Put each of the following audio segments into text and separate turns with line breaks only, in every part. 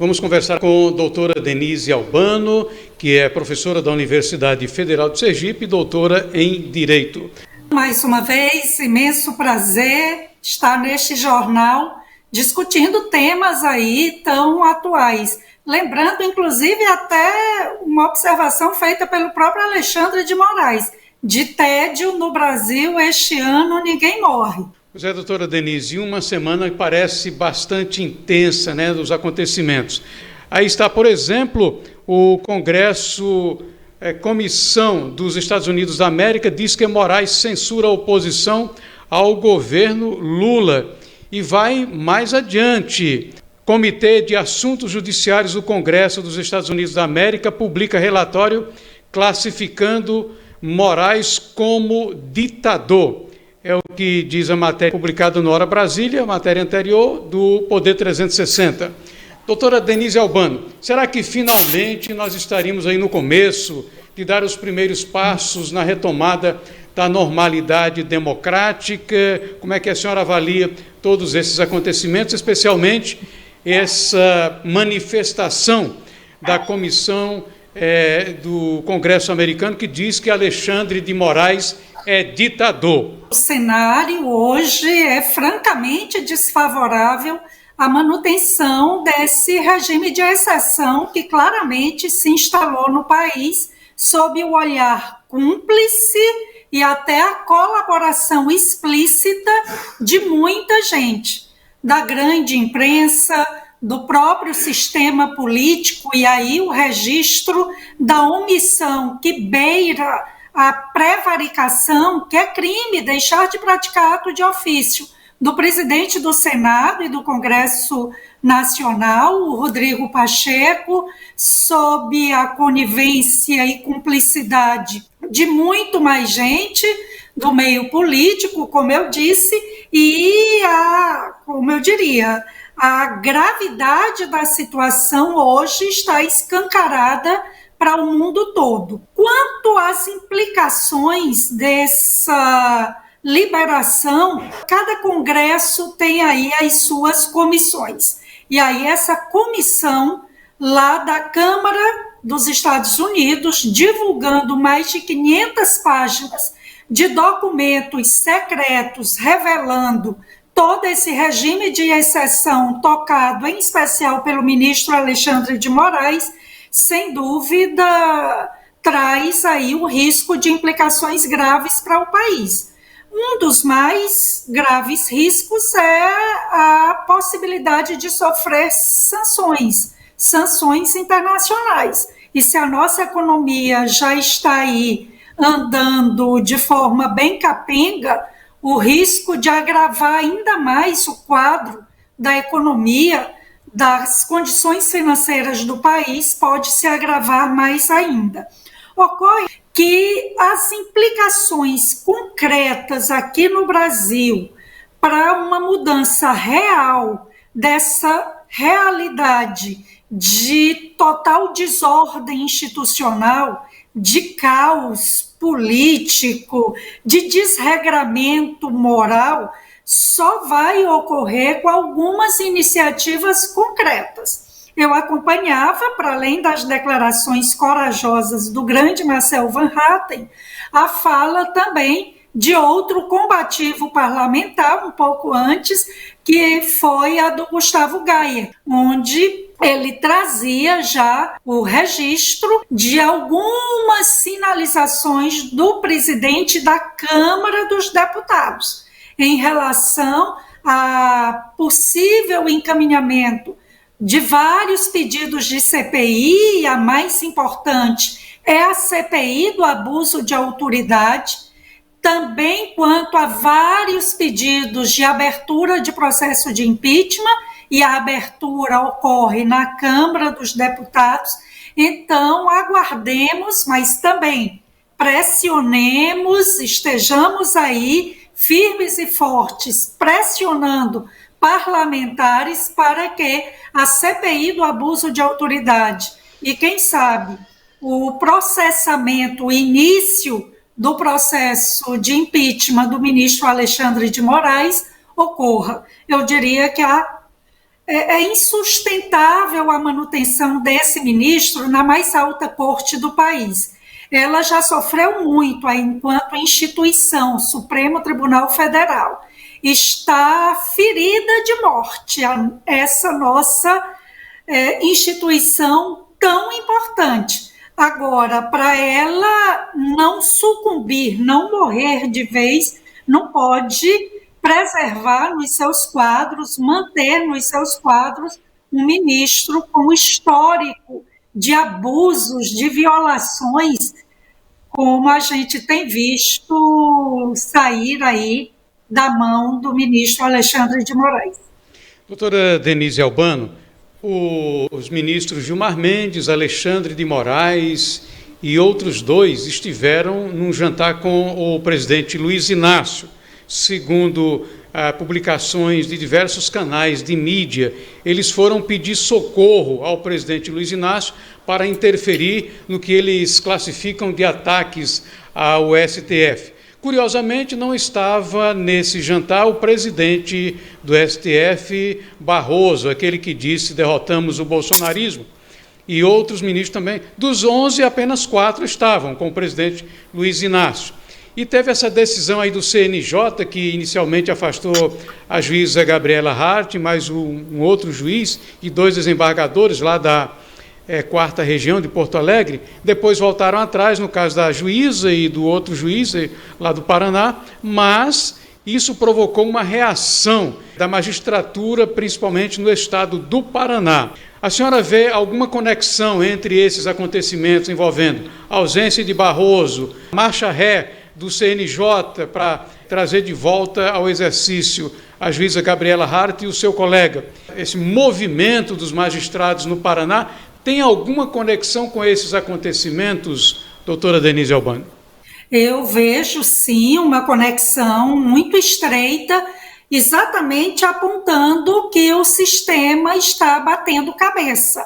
Vamos conversar com a doutora Denise Albano, que é professora da Universidade Federal de Sergipe e doutora em Direito.
Mais uma vez, imenso prazer estar neste jornal discutindo temas aí tão atuais. Lembrando, inclusive, até uma observação feita pelo próprio Alexandre de Moraes. De tédio no Brasil, este ano ninguém morre.
Pois é, doutora Denise, uma semana que parece bastante intensa, né, dos acontecimentos. Aí está, por exemplo, o Congresso, Comissão dos Estados Unidos da América, diz que Moraes censura a oposição ao governo Lula. E vai mais adiante. Comitê de Assuntos Judiciários do Congresso dos Estados Unidos da América publica relatório classificando Moraes como ditador. É o que diz a matéria publicada no Hora Brasília, a matéria anterior do Poder 360. Doutora Denise Albano, será que finalmente nós estaríamos aí no começo de dar os primeiros passos na retomada da normalidade democrática? Como é que a senhora avalia todos esses acontecimentos, especialmente essa manifestação da comissão do Congresso americano que diz que Alexandre de Moraes é ditador?
O cenário hoje é francamente desfavorável à manutenção desse regime de exceção que claramente se instalou no país sob o olhar cúmplice e até a colaboração explícita de muita gente, da grande imprensa, do próprio sistema político, e aí o registro da omissão que beira a prevaricação, que é crime deixar de praticar ato de ofício, do presidente do Senado e do Congresso Nacional, o Rodrigo Pacheco, sob a conivência e cumplicidade de muito mais gente do meio político, como eu disse, e a gravidade da situação hoje está escancarada para o mundo todo. Quanto às implicações dessa liberação, cada congresso tem aí as suas comissões. E aí essa comissão lá da Câmara dos Estados Unidos, divulgando mais de 500 páginas de documentos secretos revelando todo esse regime de exceção tocado em especial pelo ministro Alexandre de Moraes, sem dúvida traz aí o risco de implicações graves para o país. Um dos mais graves riscos é a possibilidade de sofrer sanções internacionais. E se a nossa economia já está aí andando de forma bem capenga, o risco de agravar ainda mais o quadro da economia, das condições financeiras do país, pode se agravar mais ainda. Ocorre que as implicações concretas aqui no Brasil para uma mudança real dessa realidade de total desordem institucional, de caos político, de desregramento moral, só vai ocorrer com algumas iniciativas concretas. Eu acompanhava, para além das declarações corajosas do grande Marcel Van Hatten, a fala também de outro combativo parlamentar, um pouco antes, que foi a do Gustavo Gayer, onde ele trazia já o registro de algumas sinalizações do presidente da Câmara dos Deputados em relação a possível encaminhamento de vários pedidos de CPI, e a mais importante é a CPI do abuso de autoridade, também quanto a vários pedidos de abertura de processo de impeachment, e a abertura ocorre na Câmara dos Deputados. Então, aguardemos, mas também pressionemos, estejamos aí firmes e fortes, pressionando parlamentares para que a CPI do abuso de autoridade e, quem sabe, o processamento, o início do processo de impeachment do ministro Alexandre de Moraes ocorra. Eu diria que é insustentável a manutenção desse ministro na mais alta corte do país. Ela já sofreu muito enquanto instituição, Supremo Tribunal Federal. Está ferida de morte essa nossa instituição tão importante. Agora, para ela não sucumbir, não morrer de vez, não pode preservar nos seus quadros, manter nos seus quadros um ministro com histórico de abusos, de violações, como a gente tem visto sair aí da mão do ministro Alexandre de Moraes.
Doutora Denise Albano, os ministros Gilmar Mendes, Alexandre de Moraes e outros dois estiveram num jantar com o presidente Luiz Inácio. Segundo publicações de diversos canais de mídia, eles foram pedir socorro ao presidente Luiz Inácio para interferir no que eles classificam de ataques ao STF. Curiosamente, não estava nesse jantar o presidente do STF, Barroso, aquele que disse derrotamos o bolsonarismo, e outros ministros também. Dos 11, apenas 4 estavam com o presidente Luiz Inácio. E teve essa decisão aí do CNJ, que inicialmente afastou a juíza Gabriela Hart, mais um outro juiz e 2 desembargadores lá da 4ª região de Porto Alegre. Depois voltaram atrás, no caso da juíza e do outro juiz lá do Paraná, mas isso provocou uma reação da magistratura, principalmente no estado do Paraná. A senhora vê alguma conexão entre esses acontecimentos envolvendo a ausência de Barroso, marcha ré do CNJ para trazer de volta ao exercício a juíza Gabriela Hart e o seu colega? Esse movimento dos magistrados no Paraná tem alguma conexão com esses acontecimentos, doutora Denise Albano?
Eu vejo, sim, uma conexão muito estreita, exatamente apontando que o sistema está batendo cabeça.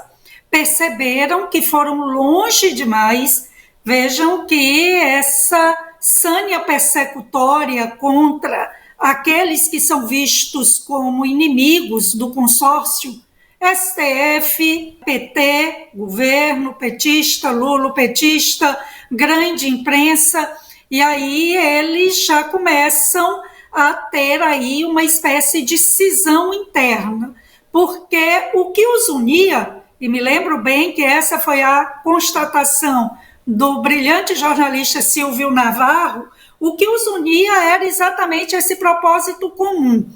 Perceberam que foram longe demais, vejam que essa sânia persecutória contra aqueles que são vistos como inimigos do consórcio STF, PT, governo petista, Lula petista, grande imprensa, e aí eles já começam a ter aí uma espécie de cisão interna, porque o que os unia, e me lembro bem que essa foi a constatação do brilhante jornalista Silvio Navarro, o que os unia era exatamente esse propósito comum,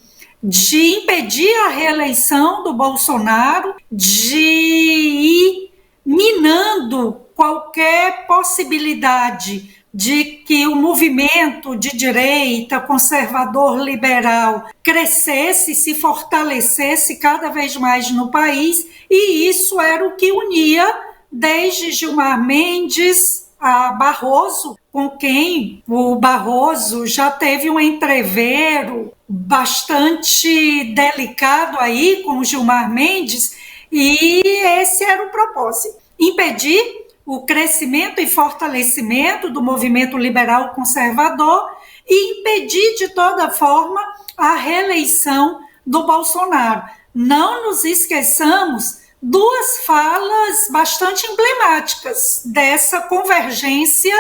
de impedir a reeleição do Bolsonaro, de ir minando qualquer possibilidade de que o movimento de direita, conservador, liberal, crescesse, se fortalecesse cada vez mais no país, e isso era o que unia desde Gilmar Mendes a Barroso, com quem o Barroso já teve um entrevero bastante delicado aí com o Gilmar Mendes, e esse era o propósito: impedir o crescimento e fortalecimento do movimento liberal conservador e impedir de toda forma a reeleição do Bolsonaro. Não nos esqueçamos 2 falas bastante emblemáticas dessa convergência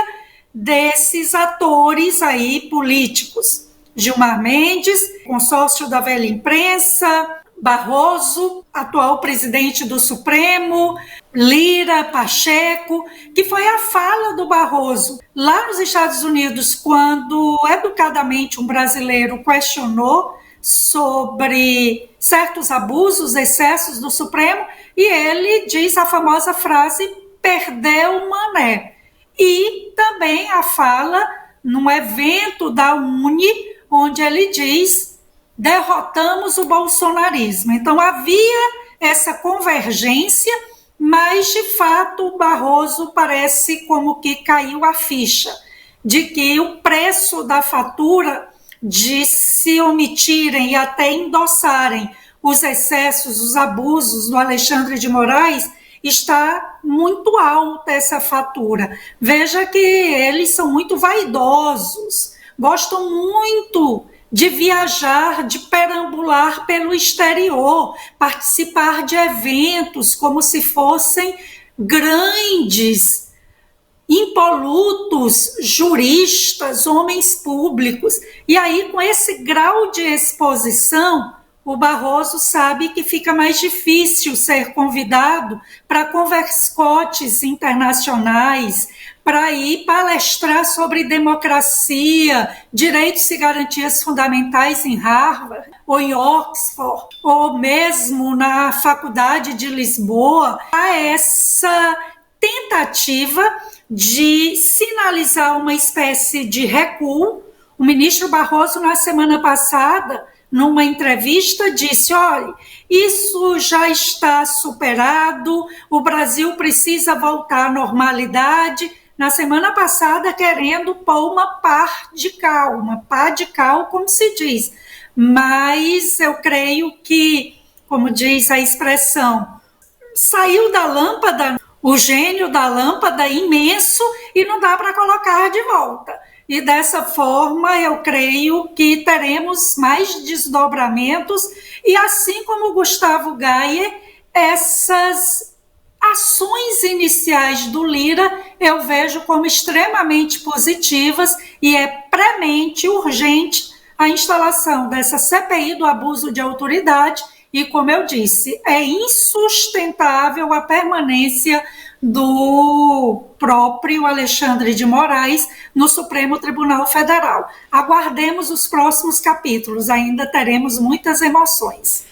desses atores aí políticos. Gilmar Mendes, consórcio da velha imprensa, Barroso, atual presidente do Supremo, Lira, Pacheco, que foi a fala do Barroso lá nos Estados Unidos, quando educadamente um brasileiro questionou sobre certos abusos, excessos do Supremo, e ele diz a famosa frase, perdeu o mané. E também a fala num evento da Uni, onde ele diz, derrotamos o bolsonarismo. Então havia essa convergência, mas de fato o Barroso parece como que caiu a ficha de que o preço da fatura de se omitirem e até endossarem os excessos, os abusos do Alexandre de Moraes, está muito alta essa fatura. Veja que eles são muito vaidosos, gostam muito de viajar, de perambular pelo exterior, participar de eventos como se fossem grandes, impolutos juristas, homens públicos. E aí, com esse grau de exposição, o Barroso sabe que fica mais difícil ser convidado para converscotes internacionais, para ir palestrar sobre democracia, direitos e garantias fundamentais em Harvard, ou em Oxford, ou mesmo na Faculdade de Lisboa. Há essa tentativa de sinalizar uma espécie de recuo. O ministro Barroso, na semana passada, numa entrevista, disse: olha, isso já está superado, o Brasil precisa voltar à normalidade. Na semana passada, querendo pôr uma pá de cal, como se diz. Mas eu creio que, como diz a expressão, saiu da lâmpada, o gênio da lâmpada imenso, e não dá para colocar de volta. E dessa forma, eu creio que teremos mais desdobramentos, e assim como o Gustavo Gayer, essas ações iniciais do Lira eu vejo como extremamente positivas, e é premente, urgente, a instalação dessa CPI do abuso de autoridade. E, como eu disse, é insustentável a permanência do próprio Alexandre de Moraes no Supremo Tribunal Federal. Aguardemos os próximos capítulos, ainda teremos muitas emoções.